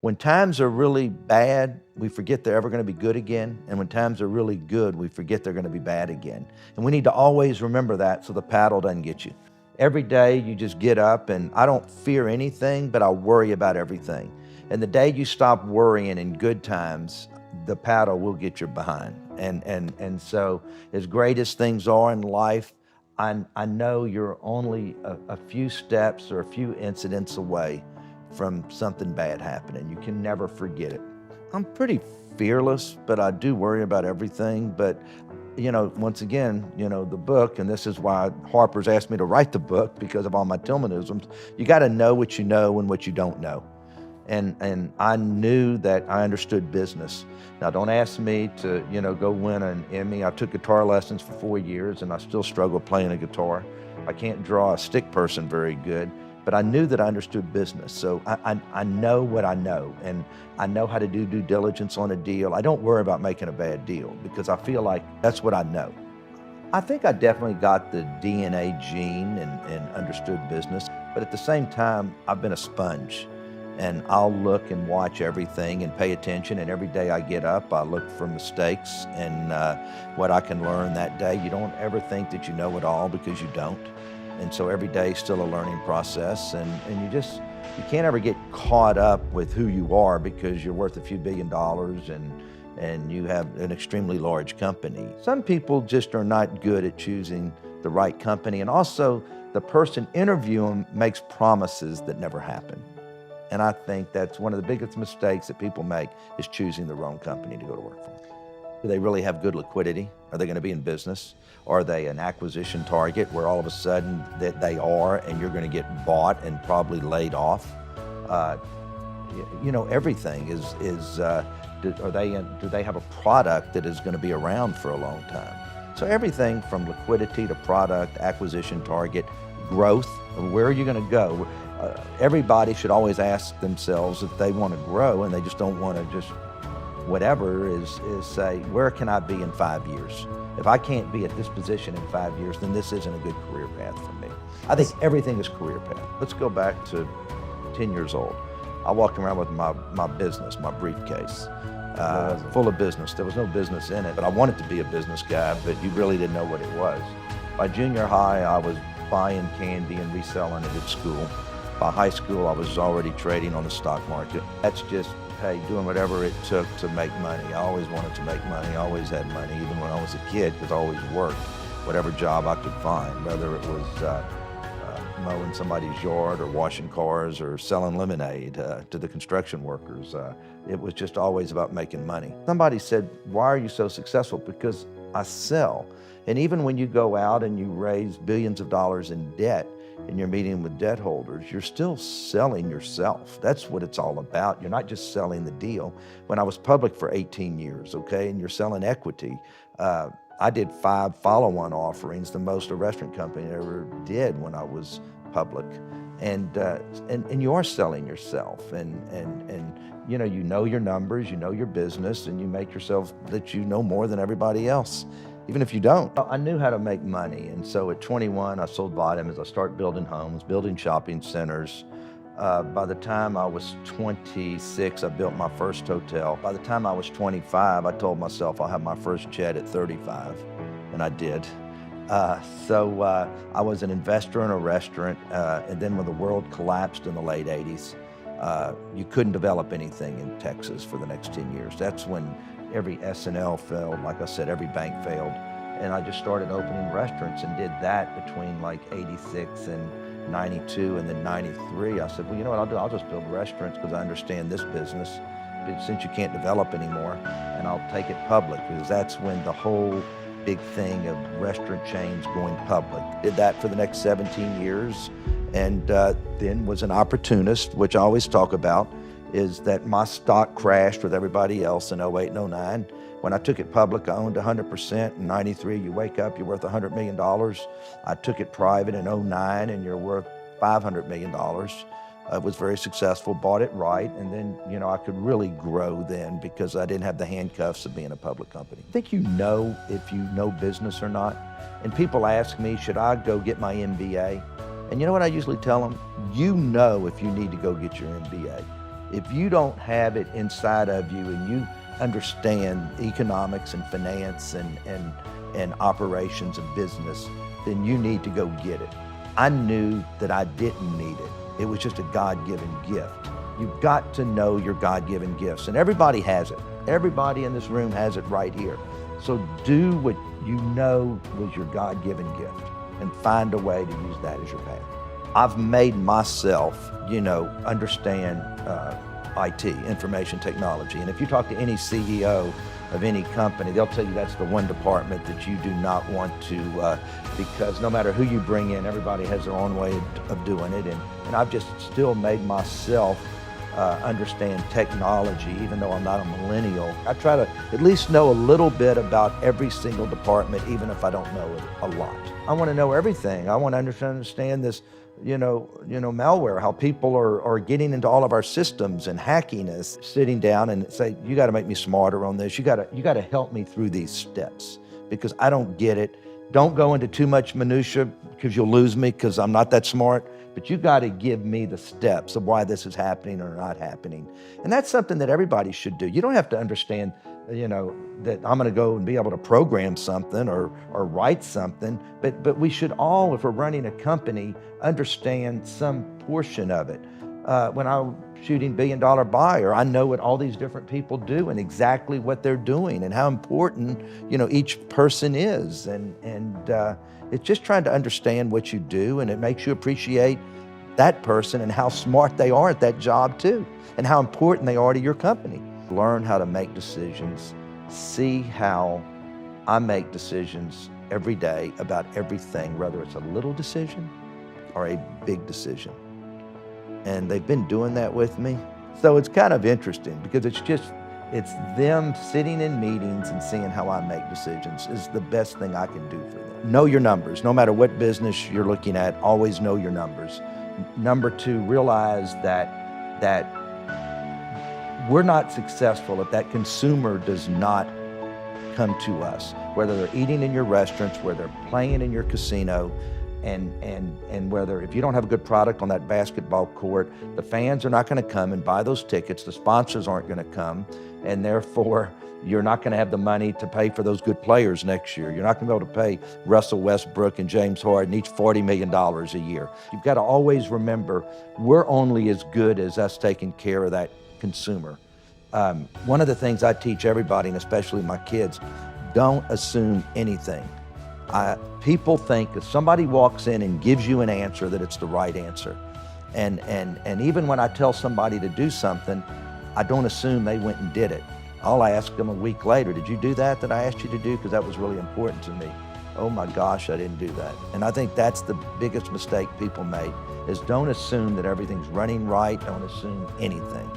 When times are really bad, we forget they're ever going to be good again. And when times are really good, we forget they're going to be bad again. And we need to always remember that so the paddle doesn't get you. Every day you just get up and I don't fear anything, but I worry about everything. And the day you stop worrying in good times, the paddle will get your behind. And so as great as things are in life, I know you're only a few steps or a few incidents away from something bad happening. You can never forget it. I'm pretty fearless, but I do worry about everything. But, once again, the book, and this is why Harper's asked me to write the book because of all my Tillmanisms, you got to know what you know and what you don't know. And I knew that I understood business. Now, don't ask me to, go win an Emmy. I took guitar lessons for 4 years and I still struggle playing a guitar. I can't draw a stick person very good, but I knew that I understood business. So I know what I know, and I know how to do due diligence on a deal. I don't worry about making a bad deal because I feel like that's what I know. I think I definitely got the DNA gene and understood business, but at the same time, I've been a sponge. And I'll look and watch everything and pay attention. And every day I get up, I look for mistakes and what I can learn that day. You don't ever think that you know it all because you don't. And so every day is still a learning process. And you can't ever get caught up with who you are because you're worth a few $1 billion and you have an extremely large company. Some people just are not good at choosing the right company. And also the person interviewing makes promises that never happen. And I think that's one of the biggest mistakes that people make is choosing the wrong company to go to work for. Do they really have good liquidity? Are they going to be in business? Are they an acquisition target where all of a sudden that they are and you're going to get bought and probably laid off? Everything do they have a product that is going to be around for a long time? So everything from liquidity to product, acquisition target, growth, where are you going to go? Everybody should always ask themselves if they want to grow and they just don't want to just whatever is say, where can I be in 5 years? If I can't be at this position in 5 years, then this isn't a good career path for me. I think everything is career path. Let's go back to 10 years old. I walked around with my business, my briefcase, full of business. There was no business in it, but I wanted to be a business guy, but you really didn't know what it was. By junior high, I was buying candy and reselling it at school. By high school, I was already trading on the stock market. That's just, hey, doing whatever it took to make money. I always wanted to make money. I always had money, even when I was a kid, because I always worked, whatever job I could find, whether it was mowing somebody's yard or washing cars or selling lemonade to the construction workers. It was just always about making money. Somebody said, why are you so successful? Because I sell. And even when you go out and you raise billions of dollars in debt, and you're meeting with debt holders, you're still selling yourself. That's what it's all about. You're not just selling the deal. When I was public for 18 years, okay, and you're selling equity, I did 5 follow-on offerings, the most a restaurant company ever did when I was public. And you are selling yourself, and you know your numbers, you know your business, and you make yourself that you know more than everybody else. Even if you don't. I knew how to make money, and so at 21, I sold vitamins. I started building homes, building shopping centers. By the time I was 26, I built my first hotel. By the time I was 25, I told myself I'll have my first jet at 35, and I did. So I was an investor in a restaurant, and then when the world collapsed in the late 80s, you couldn't develop anything in Texas for the next 10 years. That's when every S&L failed. Like I said, every bank failed. And I just started opening restaurants and did that between like 86 and 92 and then 93. I said, well, you know what I'll do? I'll just build restaurants because I understand this business since you can't develop anymore, and I'll take it public because that's when the whole big thing of restaurant chains going public. Did that for the next 17 years and then was an opportunist, which I always talk about, is that my stock crashed with everybody else in 08 and 09. When I took it public, I owned 100%. In 93, you wake up, you're worth $100 million. I took it private in 09, and you're worth $500 million. I was very successful, bought it right, and then, I could really grow then because I didn't have the handcuffs of being a public company. I think you know if you know business or not. And people ask me, should I go get my MBA? And you know what I usually tell them? You know if you need to go get your MBA. If you don't have it inside of you and you understand economics and finance and operations and business, then you need to go get it. I knew that I didn't need it. It was just a God-given gift. You've got to know your God-given gifts, and everybody has it. Everybody in this room has it right here. So do what you know was your God-given gift and find a way to use that as your path. I've made myself, understand IT, information technology. And if you talk to any CEO of any company, they'll tell you that's the one department that you do not want to, because no matter who you bring in, everybody has their own way of doing it. And I've just still made myself understand technology, even though I'm not a millennial. I try to at least know a little bit about every single department, even if I don't know it a lot. I want to know everything. I want to understand this, malware, how people are getting into all of our systems and hacking us. Sitting down and say, you got to make me smarter on this. You got to help me through these steps because I don't get it. Don't go into too much minutia because you'll lose me because I'm not that smart. But you got to give me the steps of why this is happening or not happening. And that's something that everybody should do. You don't have to understand, that I'm going to go and be able to program something or write something. But we should all, if we're running a company, understand some portion of it. When I'm shooting $1 Billion Buyer, I know what all these different people do and exactly what they're doing and how important, each person is. And it's just trying to understand what you do, and it makes you appreciate that person and how smart they are at that job too, and how important they are to your company. Learn how to make decisions. See how I make decisions every day about everything, whether it's a little decision or a big decision. And they've been doing that with me. So it's kind of interesting because it's them sitting in meetings and seeing how I make decisions is the best thing I can do for them. Know your numbers. No matter what business you're looking at, always know your numbers. Number 2, realize that we're not successful if that consumer does not come to us, whether they're eating in your restaurants, whether they're playing in your casino, and whether if you don't have a good product on that basketball court, the fans are not going to come and buy those tickets, the sponsors aren't going to come, and therefore you're not going to have the money to pay for those good players next year. You're not going to be able to pay Russell Westbrook and James Harden each $40 million a year. You've got to always remember, we're only as good as us taking care of that consumer. One of the things I teach everybody, and especially my kids, don't assume anything. People think if somebody walks in and gives you an answer that it's the right answer. And even when I tell somebody to do something, I don't assume they went and did it. I'll ask them a week later, did you do that I asked you to do? Because that was really important to me. Oh my gosh, I didn't do that. And I think that's the biggest mistake people make, is don't assume that everything's running right, don't assume anything.